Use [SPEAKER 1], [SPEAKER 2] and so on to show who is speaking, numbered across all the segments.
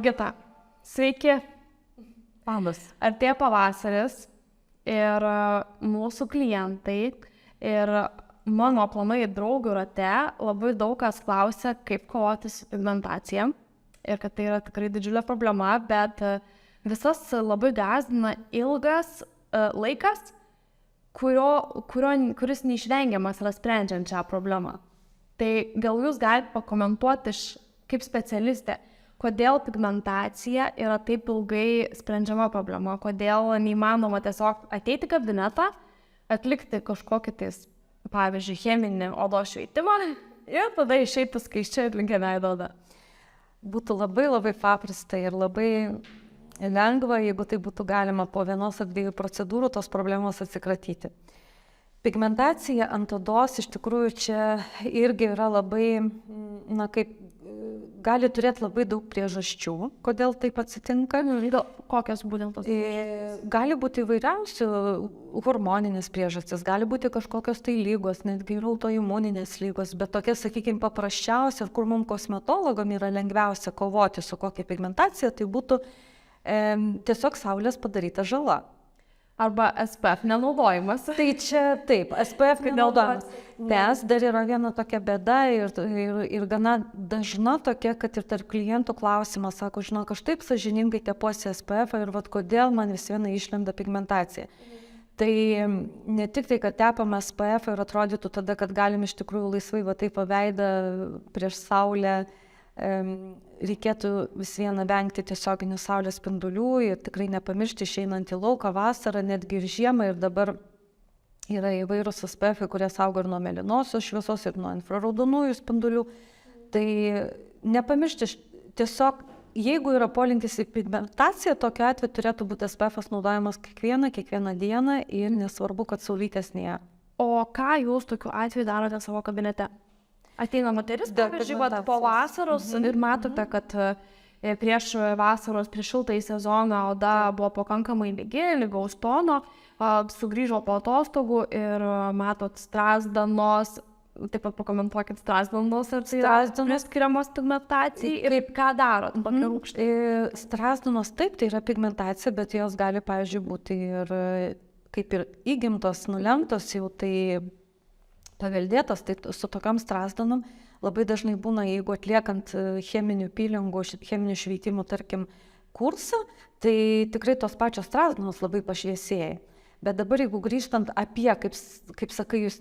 [SPEAKER 1] Jurgita, sveiki.
[SPEAKER 2] Labas.
[SPEAKER 1] Artėja pavasaris ir mūsų klientai ir mano aplamai draugių rate labai daug kas klausia, kaip kovoti su pigmentacija ir kad tai yra tikrai didžiulė problema, bet visas labai gąsdina ilgas laikas, kuris neišvengiamas yra sprendžiant šią problemą. Tai gal jūs galite pakomentuoti kaip specialistė, kodėl pigmentacija yra taip ilgai sprendžiama problema, kodėl neįmanoma tiesiog ateiti į kabinetą, atlikti kažkokį tais, pavyzdžiui, cheminį odos šveitimą ir tada išeiti skaisčiai ir linkę veido odą.
[SPEAKER 2] Būtų labai paprasta ir labai lengva, jeigu tai būtų galima po vienos ar dviejų procedūrų tos problemos atsikratyti. Pigmentacija ant odos iš tikrųjų čia irgi yra labai, gali turėti labai daug priežasčių, kodėl taip atsitinka.
[SPEAKER 1] Kokios būtent tos?
[SPEAKER 2] Gali būti įvairiausių hormoninės priežastys, gali būti kažkokios tai lygos, netgi ir autoimuninės lygos, bet tokia, sakykime, paprasčiausia, kur mums kosmetologam yra lengviausia kovoti su kokia pigmentacija, tai būtų tiesiog saulės padaryta žala.
[SPEAKER 1] Arba SPF nenaudojimas.
[SPEAKER 2] Tai čia taip, SPF nenaudojimas. Nes dar yra viena tokia bėda ir gana dažna tokia, kad ir tarp klientų klausimas, sako, žinok, aš taip sąžiningai tepuosi SPF ir vat kodėl man vis viena išlenda pigmentacija. Tai ne tik tai, kad tepam SPF ir atrodytų tada, kad galim iš tikrųjų laisvai va taip paveidą prieš saulę, reikėtų vis vieną vengti tiesioginių saulės spindulių ir tikrai nepamiršti išeinant į lauką vasarą, netgi ir žiemą, ir dabar yra įvairūs SPF, kurie saugo ir nuo mėlynosios šviesos, ir nuo infraraudonųjų spindulių. Tai nepamiršti tiesiog, jeigu yra polinkis į pigmentaciją, tokiu atveju turėtų būti SPF naudojamas kiekvieną dieną ir nesvarbu, kad saulytės nėra.
[SPEAKER 1] O ką jūs tokiu atveju darote savo kabinete? Ateina moteris, pavyzdžiui, po vasaros ir matote, kad prieš vasaros, prieš šiltąjį sezoną oda buvo pakankamai lygaus tono, sugrįžo po atostogų ir matot strazdanos, taip pat pakomentuokit strazdanos, ar tai yra skiriamos pigmentacijai ir ką darot?
[SPEAKER 2] Strazdanos taip, tai yra pigmentacija, bet jos gali, pavyzdžiui, būti ir kaip ir įgimtos, nulemtos jau tai paveldėtos, tai su tokiam strazdanom labai dažnai būna, jeigu atliekant cheminių pylingų, cheminių šveitimų, tarkim, kursą, tai tikrai tos pačios strazdanos labai pašviesėja. Bet dabar, jeigu grįžtant apie, kaip sakai jūs,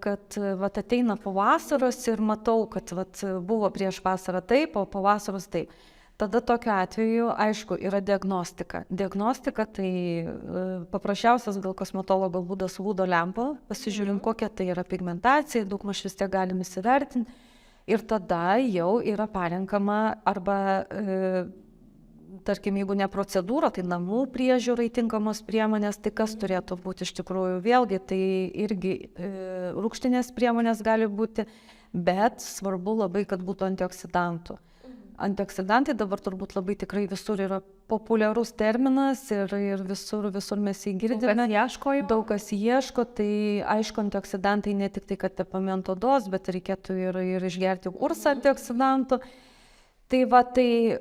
[SPEAKER 2] kad vat, ateina po vasaros ir matau, kad vat, buvo prieš vasarą taip, o po vasaros taip. Tada tokiu atveju, aišku, yra diagnostika. Diagnostika tai paprasčiausias gal kosmetologo būdas Vudo lempa, pasižiūrim, kokia tai yra pigmentacija, daugmaž vis tiek galim įsivertinti. Ir tada jau yra parenkama arba, tarkim, jeigu ne procedūra, tai namų priežiūrai tinkamos priemonės, tai kas turėtų būti iš tikrųjų vėlgi, tai irgi rūgštinės priemonės gali būti, bet svarbu labai, kad būtų antioksidantų. Antioksidantai dabar turbūt labai tikrai visur yra populiarus terminas ir visur mes jį girdime. Daug kas ieško, tai aišku, antioksidantai ne tik tai, kad tepami ant odos, bet reikėtų ir išgerti kursą antioksidantų. Tai va, tai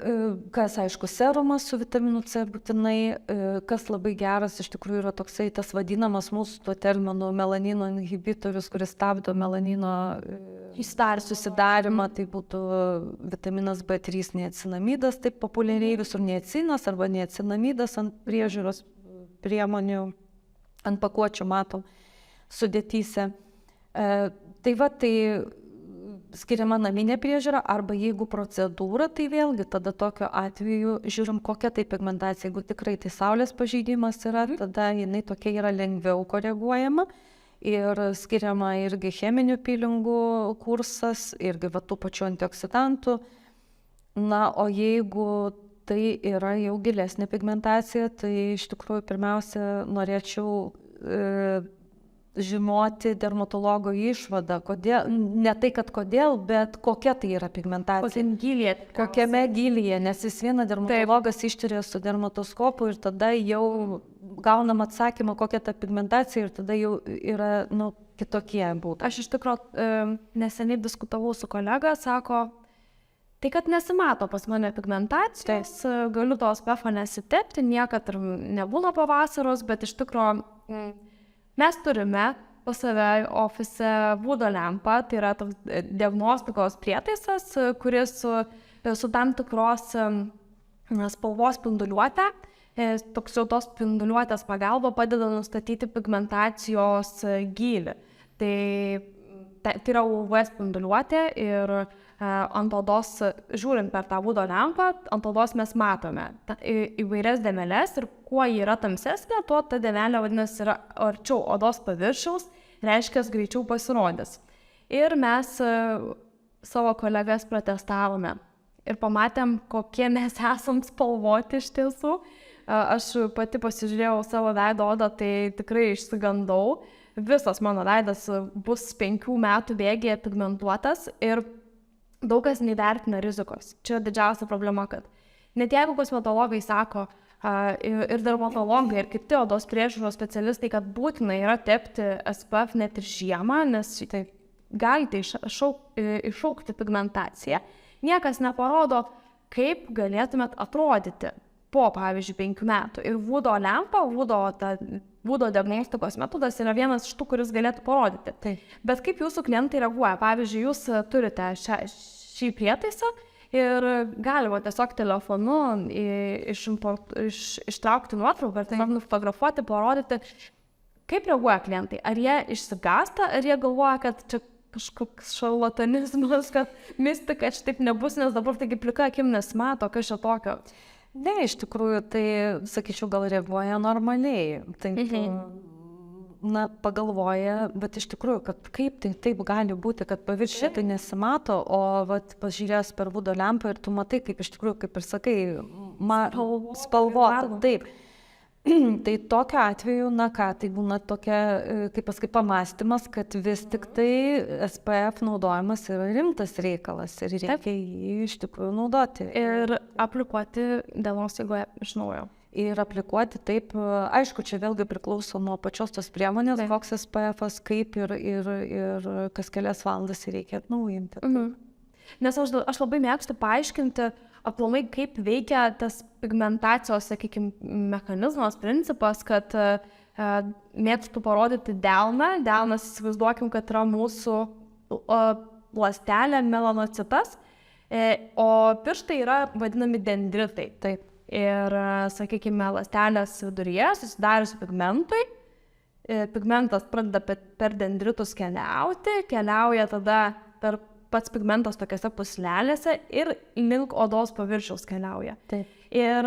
[SPEAKER 2] kas aišku, serumas su vitaminu C būtinai, kas labai geras iš tikrųjų yra toksai tas vadinamas mūsų tuo terminu melanino inhibitorius, kuris stabdo melanino susidarimą, tai būtų vitaminas B3 niacinamidas, taip populiariai visur niacinas arba niacinamidas ant priežiūros priemonių, ant pakuočių matom sudėtyse. Tai va, tai skiriama naminė priežiūra, arba jeigu procedūra, tai vėlgi tada tokiu atveju žiūrim, kokia tai pigmentacija. Jeigu tikrai tai saulės pažeidimas yra, tada jinai tokia yra lengviau koreguojama ir skiriama irgi cheminių pylingų kursas, irgi va tų pačių antioksidantų. Na, o jeigu tai yra jau gilesnė pigmentacija, tai iš tikrųjų pirmiausia norėčiau žinoti dermatologo išvadą, kodėl, ne tai, kad kodėl, bet kokia tai yra pigmentacija. Kokiame gylyje, nes vis viena dermatologas ištiria su dermatoskopu ir tada jau gaunam atsakymą, kokia ta pigmentacija ir tada jau yra, kitokie būtų.
[SPEAKER 1] Aš iš tikrųjų neseniai diskutavau su kolega, sako, Tai kad nesimato pas mane pigmentacijos, galiu to SPF nesitepti, niekad ir nebūna po vasaros, bet iš tikrųjų mes turime pas save ofise būdo lempą, tai yra toks diagnostikos prietaisas, kuris su tam tikros spalvos spinduliuotė, toks jau tos spinduliuotės pagalba padeda nustatyti pigmentacijos gylį. Tai yra UV spinduliuotė ir ant odos, žiūrint per tą būdo lempą, ant odos mes matome įvairias dėmeles ir kuo ji yra tamsesnė, tuo ta dėmelė vadinasi yra arčiau odos paviršiaus, reiškia greičiau pasirodys. Ir mes savo kolegas pratestavome ir pamatėm, kokie mes esam spalvoti iš tiesų. Aš pati pasižiūrėjau savo veido odą, tai tikrai išsigandau. Visas mano veidas bus 5 metų bėgyje pigmentuotas ir daug kas neįvertina rizikos. Čia didžiausia problema, kad net jeigu kosmetologai sako ir dermatologai ir kiti odos priežiūros specialistai, kad būtina yra tepti SPF net ir žiemą, nes tai galite iššaukti pigmentaciją, niekas neparodo, kaip galėtumėt atrodyti po, pavyzdžiui, 5 metų. Ir Vudo lempa, Vudo diagnostikos metodas yra vienas iš tų, kuris galėtų parodyti. Bet kaip jūsų klientai reaguoja? Pavyzdžiui, jūs turite šį prietaisą ir galima tiesiog telefonu ištraukti nuotrauką, nufotografuoti, parodyti. Kaip reaguoja klientai? Ar jie išsigąsta, ar jie galvoja, kad čia kažkoks šarlatanizmas, kad mistika, čia taip nebus, nes dabar taigi plika akim nesimato, kas čia tokio?
[SPEAKER 2] Ne, iš tikrųjų, tai, sakyčiau, gal reaguoja normaliai. Taip, pagalvoja, bet iš tikrųjų, kad kaip tai taip gali būti, kad paviršiuje tai nesimato, o pažiūrės per Vudo lempą ir tu matai, kaip iš tikrųjų, kaip ir sakai, spalvota. Taip. Tai tokiu atveju, tai būna tokia, kaip pasakai, pamąstymas, kad vis tik tai SPF naudojimas yra rimtas reikalas ir reikia jį iš tikrųjų naudoti.
[SPEAKER 1] Ir aplikuoti dienos eigoje iš naujo.
[SPEAKER 2] Ir aplikuoti taip, aišku, čia vėlgi priklauso nuo pačios tos priemonės, koks SPF-as, kaip ir kas kelias valandas reikia atnaujinti.
[SPEAKER 1] Nes aš labai mėgstu paaiškinti aplamai, kaip veikia tas pigmentacijos, sakykime, mechanizmas, principas, kad mėgstu parodyti delną. Delnas, įsivaizduokim, kad yra mūsų ląstelė, melanocitas, o pirštai yra vadinami dendritai.
[SPEAKER 2] Taip.
[SPEAKER 1] Ir, sakykime, ląstelės viduryje susidariusi pigmentui, pigmentas pradeda per dendritus keliauja tada per pats pigmentas tokiose puslelėse ir link odos paviršiaus keliauja.
[SPEAKER 2] Taip.
[SPEAKER 1] Ir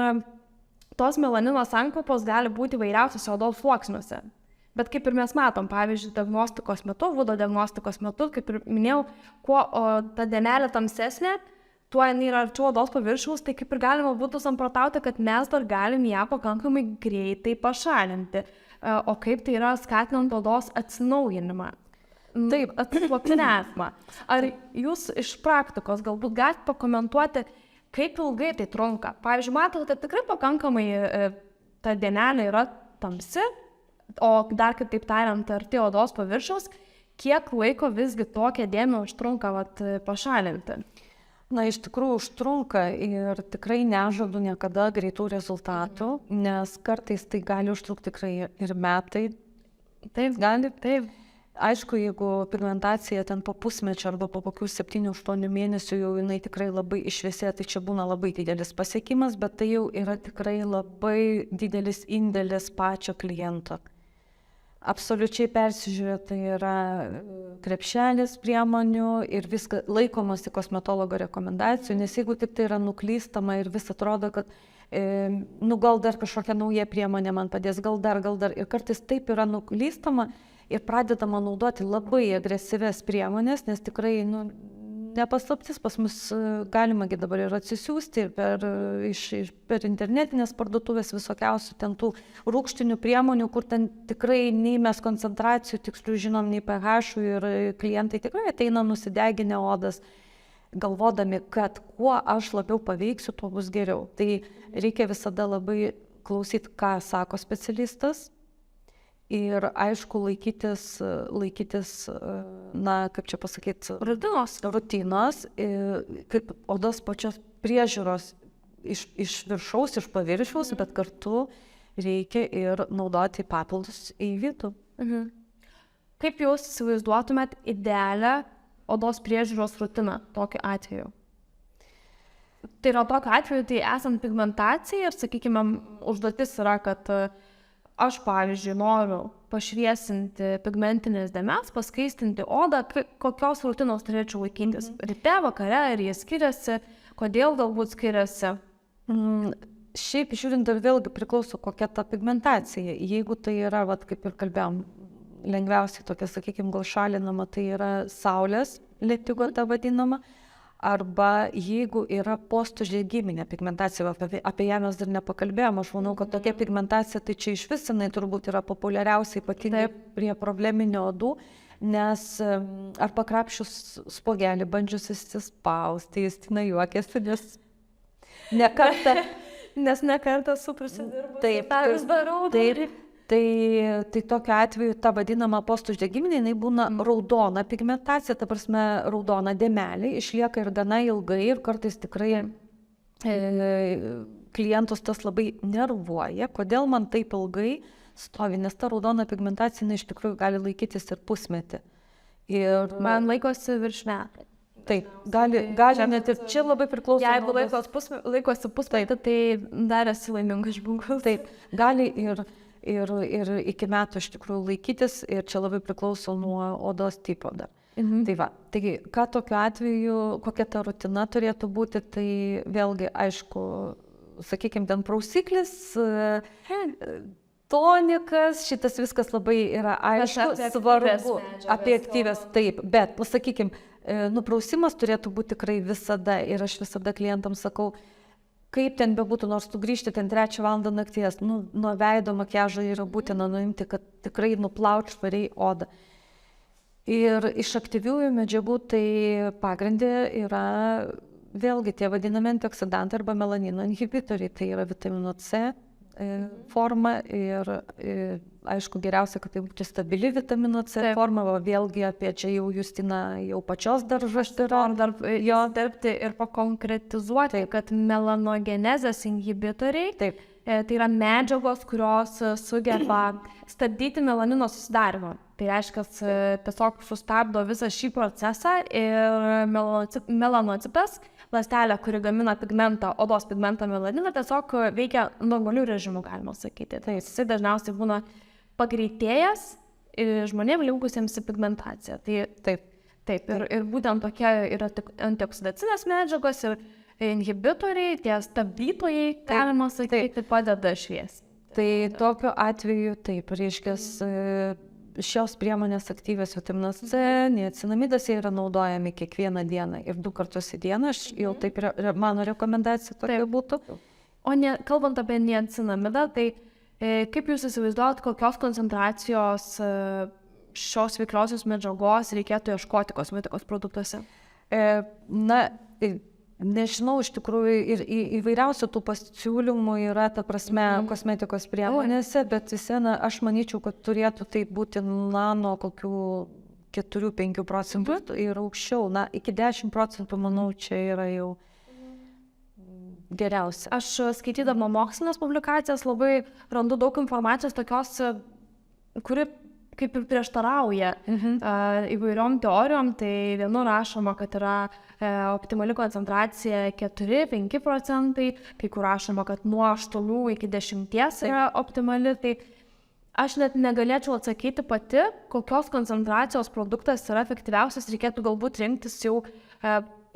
[SPEAKER 1] tos melanino sankaupas gali būti įvairiausiose odos sluoksniuose. Bet kaip ir mes matom, pavyzdžiui, diagnostikos metu, Vudo diagnostikos metu, kaip ir minėjau, kuo ta dėmelė tamsesnė, tuo jinai yra arčiau odos paviršiaus, tai kaip ir galima būtų samprotauti, kad mes dar galim ją pakankamai greitai pašalinti. O kaip tai yra skatinant odos atsinaujinimą. Taip, atsiplokinėjimą. Ar jūs iš praktikos galbūt galite pakomentuoti, kaip ilgai tai trunka? Pavyzdžiui, matote, kad tikrai pakankamai ta dėmelė yra tamsi, o dar kitaip tariant, arti odos paviršiaus, kiek laiko visgi tokią dėmę užtrunka pašalinti?
[SPEAKER 2] Na, iš tikrųjų užtrunka ir tikrai nežadu niekada greitų rezultatų, nes kartais tai gali užtrukti tikrai ir metai.
[SPEAKER 1] Taip,
[SPEAKER 2] gali.
[SPEAKER 1] Taip.
[SPEAKER 2] Aišku, jeigu pigmentacija ten po pusmečio arba po kokių 7-8 mėnesių jau jinai tikrai labai išvėsė, tai čia būna labai didelis pasiekimas, bet tai jau yra tikrai labai didelis indėlis pačio kliento. Absoliučiai persižiūrėta yra krepšelis priemonių ir viską laikomasi kosmetologo rekomendacijų, nes jeigu tik tai yra nuklystama ir vis atrodo, kad gal dar kažkokia nauja priemonė man padės, gal dar, ir kartais taip yra nuklystama ir pradedama naudoti labai agresyvias priemonės, nes tikrai, nepaslaptis pas mus galimagi dabar ir atsisiųsti per internetinės parduotuvės visokiausių ten tų rūgštinių priemonių, kur ten tikrai nei mes koncentracijų tikslių žinom, nei pH ir klientai tikrai ateina nusideginę odas, galvodami, kad kuo aš labiau paveiksiu, tuo bus geriau. Tai reikia visada labai klausyti, ką sako specialistas Ir aišku, laikytis, na, kaip čia pasakyti, rutinos, kaip odos pačios priežiūros iš viršaus, iš paviršiaus, bet kartu reikia ir naudoti papildus į vidų.
[SPEAKER 1] Kaip jūs įsivaizduotumėt idealią odos priežiūros rutiną tokiu atveju? Tai yra tokiu atveju, tai esant pigmentacijai ir, sakykime, užduotis yra, kad aš, pavyzdžiui, noriu pašviesinti pigmentinės dėmes, paskaistinti odą, kokios rutinos turėčiau laikytis. Ryte, vakare, ar jie skiriasi, kodėl galbūt skiriasi?
[SPEAKER 2] Šiaip žiūrint ir vėlgi priklauso, kokia ta pigmentacija. Jeigu tai yra, kaip ir kalbėjom, lengviausiai tokia, sakykime, gal šalinama, tai yra saulės litigota vadinama. Arba jeigu yra postuždegiminė pigmentacija, apie ją mes dar nepakalbėjom, aš manau, kad tokia pigmentacija, tai čia iš vis jinai turbūt yra populiariausiai ypatingai prie probleminio odų, nes ar pakrapšius spuogelį, bandžius įsispausti, Justina juokiasi, nes nekartą su prisidirbu. Taip. Tai tokiu atveju ta vadinama postuždegiminė, jinai būna raudona pigmentacija, ta prasme raudona dėmelė, išlieka ir gana ilgai ir kartais tikrai klientus tas labai nervuoja. Kodėl man taip ilgai stovi, nes ta raudona pigmentacija iš tikrųjų gali laikytis ir pusmetį. Ir
[SPEAKER 1] man laikosi virš metų.
[SPEAKER 2] Taip, gali net ir čia labai priklauso.
[SPEAKER 1] Jeigu laikosi pusmetį, tai dar esi laimingas žmogus.
[SPEAKER 2] Taip, gali ir iki metų iš tikrųjų laikytis ir čia labai priklauso nuo odos tipo dar. Tai va, taigi, ką tokiu atveju, kokia ta rutina turėtų būti, tai vėlgi, aišku, sakykime, ten prausiklis, tonikas, šitas viskas labai yra aišku, svarbu, apie aktyvės, taip, bet, sakykime, nuprausimas turėtų būti tikrai visada ir aš visada klientams sakau, kaip ten bebūtų, nors tu grįžti ten 3 valandą nakties, nuo veido makiažo yra būtina nuimti, kad tikrai nuplaut švariai odą. Ir iš aktyviųjų medžiagų tai pagrindė yra vėlgi tie vadinami antioksidantai arba melanino inhibitoriai, tai yra vitamino C forma ir aišku geriausia, kad tai būtų stabili vitamino C forma, o vėlgi apie čia jau Justina jau pačios daržas yra.
[SPEAKER 1] Dar jo dirbti ir pakonkretizuoti, kad melanogenezės inhibitoriai, tai yra medžiagos, kurios sugeba stabdyti melanino susidarimą. Tai reiškia, tiesiog sustabdo visą šį procesą ir melanocitas, ląstelė, kuri gamina pigmentą, odos pigmentą melaniną, tiesiog veikia normalių režimų, galima sakyti. Tai jisai dažniausiai būna pagreitėjęs žmonėms linkusiems į pigmentaciją. Taip. Ir būtent tokie yra antioksidacinės medžiagos ir inhibitoriai, tie stabdytojai, galima sakyti, padeda šviesti.
[SPEAKER 2] Tai tokiu atveju taip, reiškia, šios priemonės aktyvios vitaminas C, niacinamidas, jie yra naudojami kiekvieną dieną ir 2 kartus į dieną, aš jau taip mano rekomendacija tokia būtų.
[SPEAKER 1] O kalbant apie niacinamidą, tai kaip jūs įsivaizduojat, kokios koncentracijos šios veikliosios medžiagos reikėtų ieškoti kosmetikos produktuose?
[SPEAKER 2] Nežinau, iš tikrųjų ir įvairiausių tų pasiūlymų yra, ta prasme, kosmetikos priemonėse, bet visieną aš manyčiau, kad turėtų tai būti nuo kokių 4-5 procentų ir aukščiau, iki 10 procentų, manau, čia yra jau geriausia.
[SPEAKER 1] Aš skaitydama mokslinės publikacijas labai randu daug informacijos tokios, kuri kaip ir prieštarauja įvairiom teorijom, tai vienur rašoma, kad yra optimali koncentracija 4-5 procentai, kai kur rašoma, kad nuo 8 iki 10 yra optimali, tai aš net negalėčiau atsakyti pati, kokios koncentracijos produktas yra efektyviausias, reikėtų galbūt rinktis jau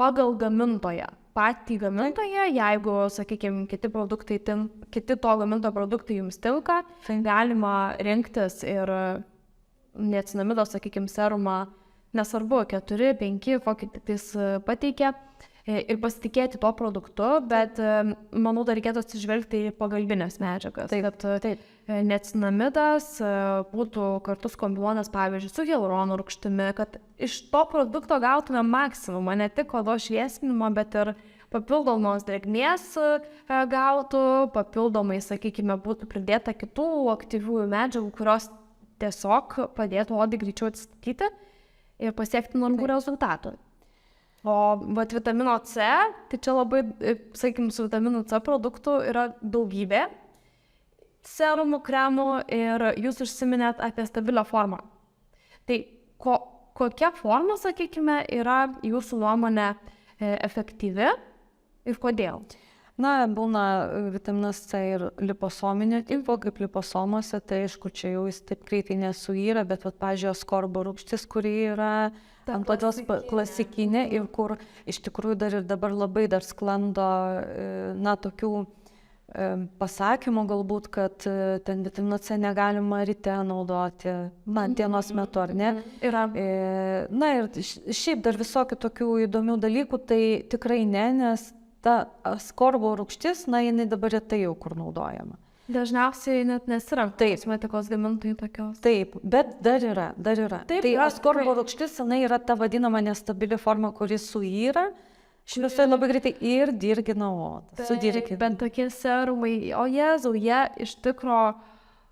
[SPEAKER 1] pagal gamintoją. Patį gamintoją, jeigu, sakykime, kiti to gamintojo produktai jums tinka, galima rinktis ir niacinamido, sakykime, serumą, nesvarbu, 4-5, kokį tiktais pateikia, ir pasitikėti tuo produktu, bet manau, dar reikėtų atsižvelgti į pagalbinės medžiagas. Taip. Niacinamidas būtų kartu kombinuotas, pavyzdžiui, su hialurono rūgštimi, kad iš to produkto gautume maksimumą, ne tik odos šviesinimo, bet ir papildomos drėgmės gautų, papildomai, sakykime, būtų pridėta kitų aktyviųjų medžiagų, kurios tiesiog padėtų odai greičiau atsistatyti ir pasiekti norimų rezultatų. O vat vitamino C, tai čia labai, sakykime, su vitaminu C produktų yra daugybė serumų, kremų ir jūs užsiminėt apie stabilią formą. Tai kokia forma, sakykime, yra jūsų nuomonė efektyvi ir kodėl?
[SPEAKER 2] Na, būna vitaminas C ir liposominio tipo, kaip liposomose, tai aišku, čia jau jis taip greitai nesuyra, bet, pavyzdžiui, askorbo rūgštis, kuri yra ant tokios klasikinė ir kur iš tikrųjų dar ir dabar labai dar sklando, na, tokių pasakymų galbūt, kad ten vitamino C negalima ryte naudoti, na, dienos metu, ar ne? Na ir šiaip dar visokių tokių įdomių dalykų, tai tikrai ne, nes ta askorbo rūgštis, na, jinai dabar retai jau kur naudojama.
[SPEAKER 1] Dažniausiai net nesiram kosmetikos gamintojų tokios.
[SPEAKER 2] Taip, bet dar yra.
[SPEAKER 1] Taip,
[SPEAKER 2] tai askorbo rūgštis, jinai yra ta vadinama nestabili forma, kuris suyra, šviesoj labai greitai ir dirgina odą.
[SPEAKER 1] Bet tokie serumai, o Jėzau, jie iš tikro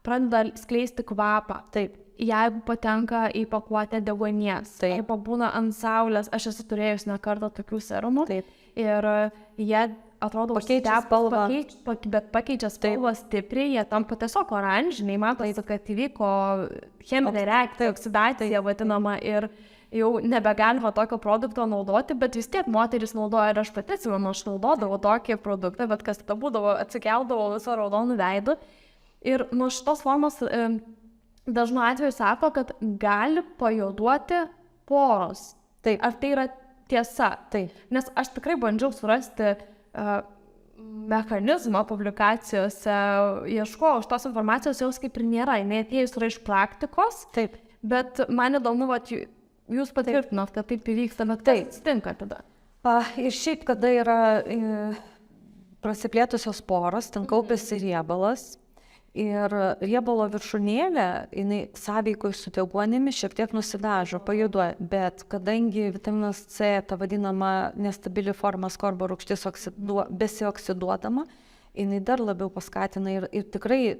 [SPEAKER 1] pradeda skleisti kvapą.
[SPEAKER 2] Taip.
[SPEAKER 1] Jeigu patenka į pakuotę deguonies, jei pabūna ant saulės, aš esu turėjus ne kartą tokių serumų.
[SPEAKER 2] Taip.
[SPEAKER 1] Ir jie atrodo
[SPEAKER 2] pakeičia spalvą,
[SPEAKER 1] bet pakeičia spalvą stipriai, jie tampa tiesiog oranžiniai, matosi, kad įvyko cheminė reakcija, oksidacija vadinama ir jau nebegalima tokio produkto naudoti, bet vis tiek moteris naudoja ir aš pati atsimenu, aš naudodavau tokį produktą, bet kas tada būdavo, atsikeldavo viso raudonų veidų ir nuo šitos formos dažnu atveju sako, kad gali pajuoduoti poros.
[SPEAKER 2] Taip.
[SPEAKER 1] Ar tai yra tiesa?
[SPEAKER 2] Taip.
[SPEAKER 1] Nes aš tikrai bandžiau surasti mechanizmą publikacijose, ieškojau už tos informacijos, jos kaip ir nėra, jinai atėjus yra iš praktikos.
[SPEAKER 2] Taip.
[SPEAKER 1] Bet man įdomu, vat, jūs patvirtinot, kad taip įvyksta, bet tai atsitinka tada.
[SPEAKER 2] Ir šiaip, kada yra prasiplėtusios poros, ten kaupiasi riebalas. Ir riebalo viršūnėlė, jinai sąveikoj su deguonimi šiek tiek nusidažo, pajuoduoja, bet kadangi vitaminas C, ta vadinama nestabili forma askorbo rūgštis besioksiduodama, jinai dar labiau paskatina ir tikrai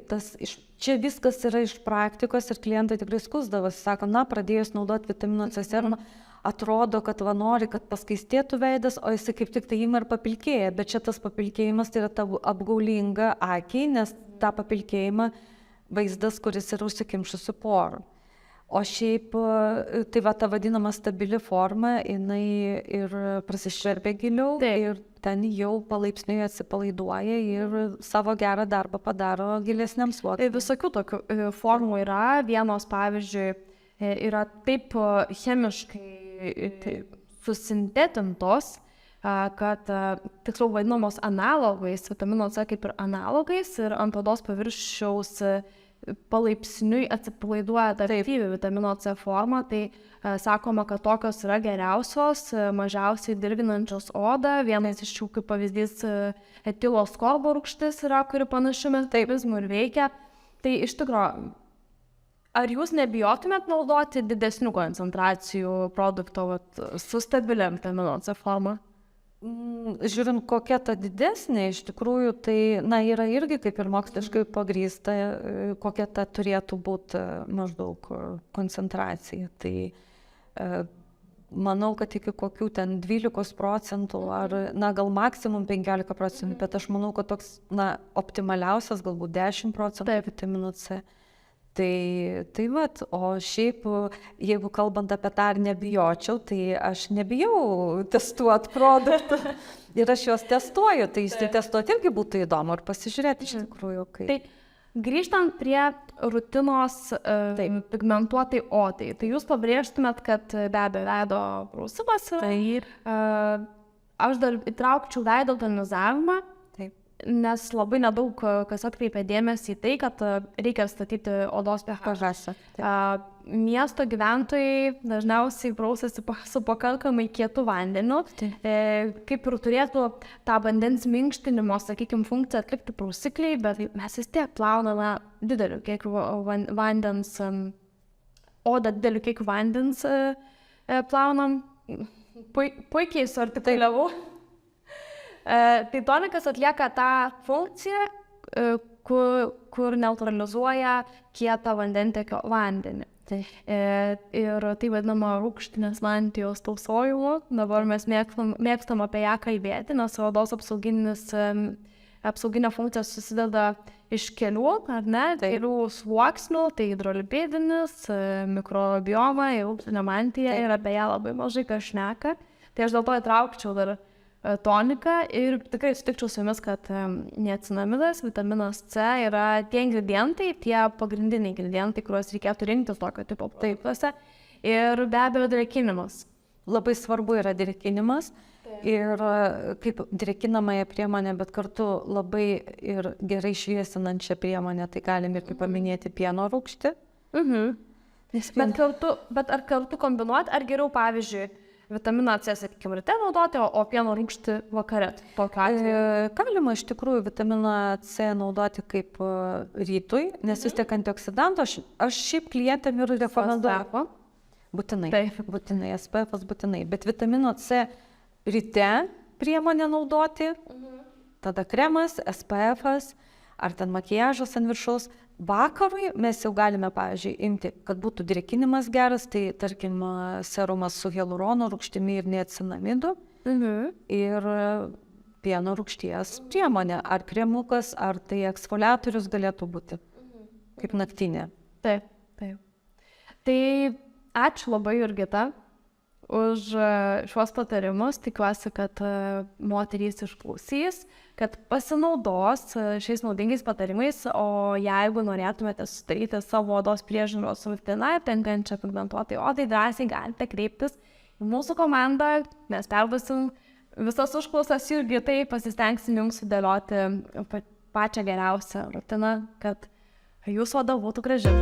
[SPEAKER 2] čia viskas yra iš praktikos ir klientai tikrai skųsdavosi, sako, na, pradėjus naudoti vitamino C serumą, atrodo, kad nori, kad paskaistėtų veidas, o jisai kaip tik tai ima ir papilkėja, bet čia tas papilkėjimas tai yra ta apgaulinga akiai, nes tą papilkėjimą vaizdas, kuris yra užsikimšusi porų. O šiaip, tai va, ta vadinama stabili forma, jinai ir prasišverbia giliau ir ten jau palaipsniui atsipalaiduoja ir savo gerą darbą padaro gilesniam sluoksniui.
[SPEAKER 1] Visokių tokių formų yra, vienos pavyzdžiui yra taip chemiškai susintetintos, kad tiksliau vadinamos analogais, vitamino C kaip ir analogais ir ant odos paviršiaus palaipsniui atsipalaiduoja ta aktyvi vitamino C forma, tai sakoma, kad tokios yra geriausios, mažiausiai dirginančios odą. Vienas iš jų kaip pavyzdys etilo askorbo rūgštis yra, kuri panašiu mechanizmu ir veikia. Tai iš tikrųjų, ar jūs nebijotumėt naudoti didesnių koncentracijų produkto su stabilia vitamino C forma?
[SPEAKER 2] Žiūrint, kokia ta didesnė, iš tikrųjų, tai, na, yra irgi kaip ir moksliškai pagrįsta, kokia ta turėtų būti maždaug koncentracija. Tai manau, kad iki kokių ten 12% ar, na, gal maksimum 15%, bet aš manau, kad toks, na, optimaliausias galbūt 10% vitamino C. Tai vat, o šiaip, jeigu kalbant apie tą ar nebijočiau, tai aš nebijau testuoti produktų ir aš juos testuoju, tai testuoti irgi būtų įdomu ir pasižiūrėti iš tikrųjų, kaip.
[SPEAKER 1] Tai grįžtant prie rutinos pigmentuotai odai, tai jūs pabrėžtumėt, kad be abejo veido prausimas yra, aš dar įtraukčiau veido tonizavimą. Nes labai nedaug kas atkreipia dėmesį į tai, kad reikia statyti odos pH. Miesto gyventojai dažniausiai prausiasi su pakankamai kietu vandeniu, kaip ir turėtų tą vandens minkštinimo, sakykime, funkciją atlikti prausikliai, bet mes vis tiek plauname dideliu kiekiu vandens, odą dideliu kiekiu vandens plaunam. Puikiai suartikuliavau. Tai tonikas atlieka tą funkciją, kur neutralizuoja kietą vandentiekio vandenį. Ir tai vadinama rūgštinės mantijos tausojimu. Dabar mes mėgstam apie ją kalbėti, nes odos apsauginė funkcija susideda iš kelių, ar ne, kelių sluoksnių, tai hidrolipidinis, mikrobioma, rūgštinė mantija ir apie ją labai mažai kas šneka. Tai aš dėl to įtraukčiau dar toniką ir tikrai sutikčiau su jumis, kad niacinamidas, vitaminas C yra tie ingredientai, tie pagrindiniai ingredientai, kuriuos reikėtų rinktis tokio tipo produktuose. Ir be abejo drėkinimas.
[SPEAKER 2] Labai svarbu yra drėkinimas ir kaip drėkinamąją priemonę, bet kartu labai ir gerai šviesinančią priemonę, tai galim ir paminėti pieno rūgštį.
[SPEAKER 1] Bet ar kartu kombinuoti, ar geriau pavyzdžiui vitaminą C, sakykime, ryte naudoti, o pieno rūgštį vakare?
[SPEAKER 2] Galima iš tikrųjų vitaminą C naudoti kaip rytui, nes vis tiek antioksidanto. Aš šiaip klientėm ir rekomenduoju. Būtinai, SPF būtinai. Bet vitamino C ryte priemonę naudoti, tada kremas, SPF, ar ten makiažas ant viršaus. Vakarui mes jau galime, pavyzdžiui, imti, kad būtų drėkinimas geras, tai tarkim serumas su hialurono rūgštimi ir niacinamidu ir pieno rūgšties priemonė, ar kremukas, ar tai eksfoliatorius galėtų būti, kaip naktinė.
[SPEAKER 1] Taip. Tai ačiū labai, Jurgita, už šiuos patarimus. Tikiuosi, kad moterys išklausys, kad pasinaudos šiais naudingais patarimais, o jeigu norėtumėte sudaryti savo odos priežiūros rutiną, tenkančią pigmentuotai odai, drąsiai galite kreiptis į mūsų komandą, mes perduosim visas užklausas Jurgitai, pasistengsim jums sudėlioti pačią geriausią rutiną, kad jūsų oda būtų graži.